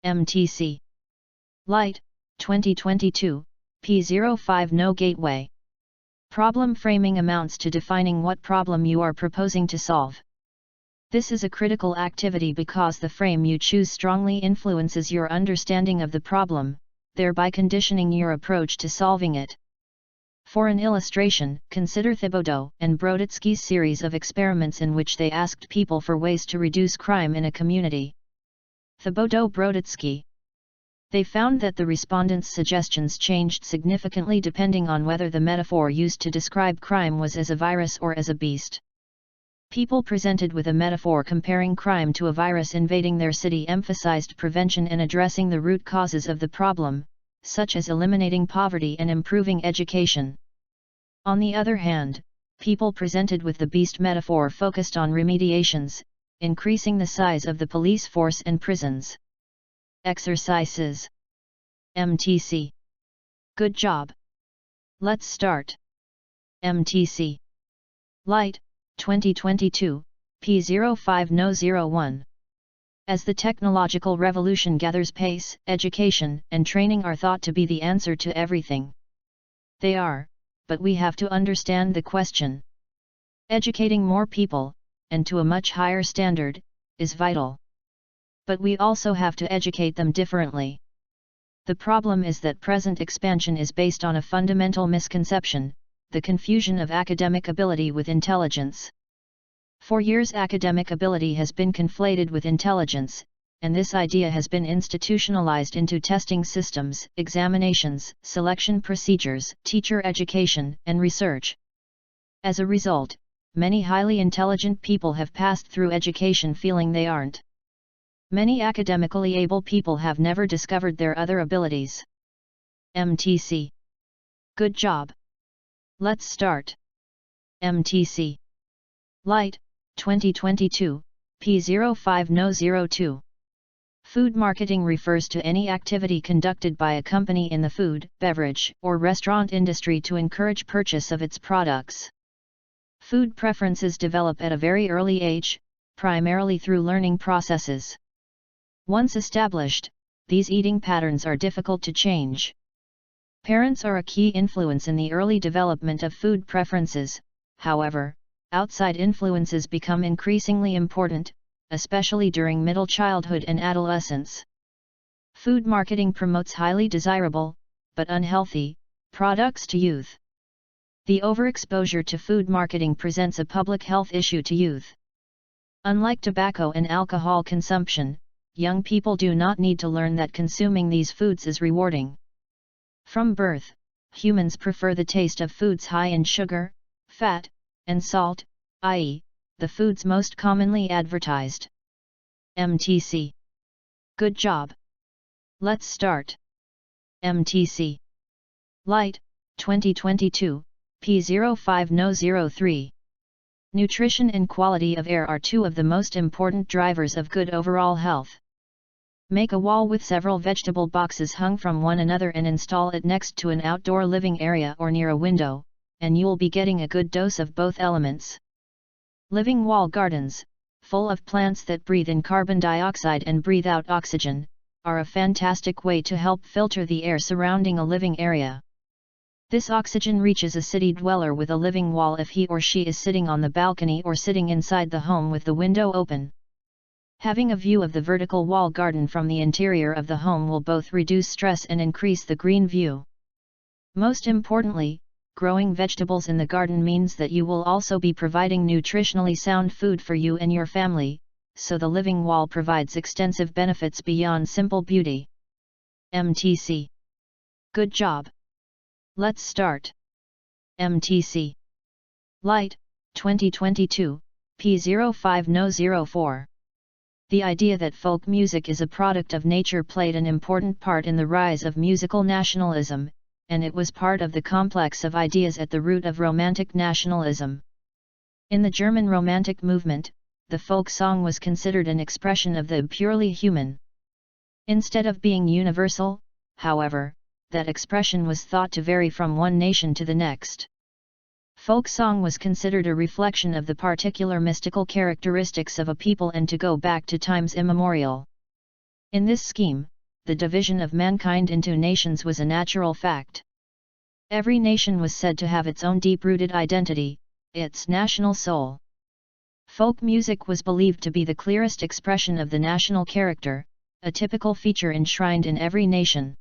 MTC. Light, 2022, P05 No Gateway. Problem framing amounts to defining what problem you are proposing to solve. This is a critical activity because the frame you choose strongly influences your understanding of the problem, thereby conditioning your approach to solving it. For an illustration, consider Thibodeau and Broditsky's series of experiments in which they asked people for ways to reduce crime in a community. Thibodeau-Broditsky. They found that the respondents' suggestions changed significantly depending on whether the metaphor used to describe crime was as a virus or as a beast. People presented with a metaphor comparing crime to a virus invading their city emphasized prevention and addressing the root causes of the problem, such as eliminating poverty and improving education. On the other hand, people presented with the beast metaphor focused on remediations, increasing the size of the police force and prisons. Exercises. MTC. Good job. Let's start. MTC. Light, 2022, P05 No 01. As the technological revolution gathers pace, education and training are thought to be the answer to everything. They are, but we have to understand the question. Educating more people, and to a much higher standard, is vital. But we also have to educate them differently. The problem is that present expansion is based on a fundamental misconception, the confusion of academic ability with intelligence. For years academic ability has been conflated with intelligence, and this idea has been institutionalized into testing systems, examinations, selection procedures, teacher education, and research. As a result, many highly intelligent people have passed through education feeling they aren't. Many academically able people have never discovered their other abilities. MTC. Good job. Let's start. MTC. Light, 2022, P05 No 02. Food marketing refers to any activity conducted by a company in the food, beverage, or restaurant industry to encourage purchase of its products. Food preferences develop at a very early age, primarily through learning processes. Once established, these eating patterns are difficult to change. Parents are a key influence in the early development of food preferences, however, outside influences become increasingly important, especially during middle childhood and adolescence. Food marketing promotes highly desirable, but unhealthy, products to youth. The overexposure to food marketing presents a public health issue to youth. Unlike tobacco and alcohol consumption, young people do not need to learn that consuming these foods is rewarding. From birth, humans prefer the taste of foods high in sugar, fat, and salt, i.e., the foods most commonly advertised. MTC. Good job. Let's start. MTC. Light, 2022, P05 No 03. Nutrition and quality of air are two of the most important drivers of good overall health. Make a wall with several vegetable boxes hung from one another and install it next to an outdoor living area or near a window, and you'll be getting a good dose of both elements. Living wall gardens, full of plants that breathe in carbon dioxide and breathe out oxygen, are a fantastic way to help filter the air surrounding a living area. This oxygen reaches a city dweller with a living wall if he or she is sitting on the balcony or sitting inside the home with the window open. Having a view of the vertical wall garden from the interior of the home will both reduce stress and increase the green view. Most importantly, growing vegetables in the garden means that you will also be providing nutritionally sound food for you and your family, so the living wall provides extensive benefits beyond simple beauty. MTC. Good job. Let's start. MTC. Light, 2022, P05 No 04. The idea that folk music is a product of nature played an important part in the rise of musical nationalism, and it was part of the complex of ideas at the root of Romantic nationalism. In the German Romantic movement, the folk song was considered an expression of the purely human. Instead of being universal, however, that expression was thought to vary from one nation to the next. Folk song was considered a reflection of the particular mystical characteristics of a people and to go back to times immemorial. In this scheme, the division of mankind into nations was a natural fact. Every nation was said to have its own deep-rooted identity, its national soul. Folk music was believed to be the clearest expression of the national character, a typical feature enshrined in every nation.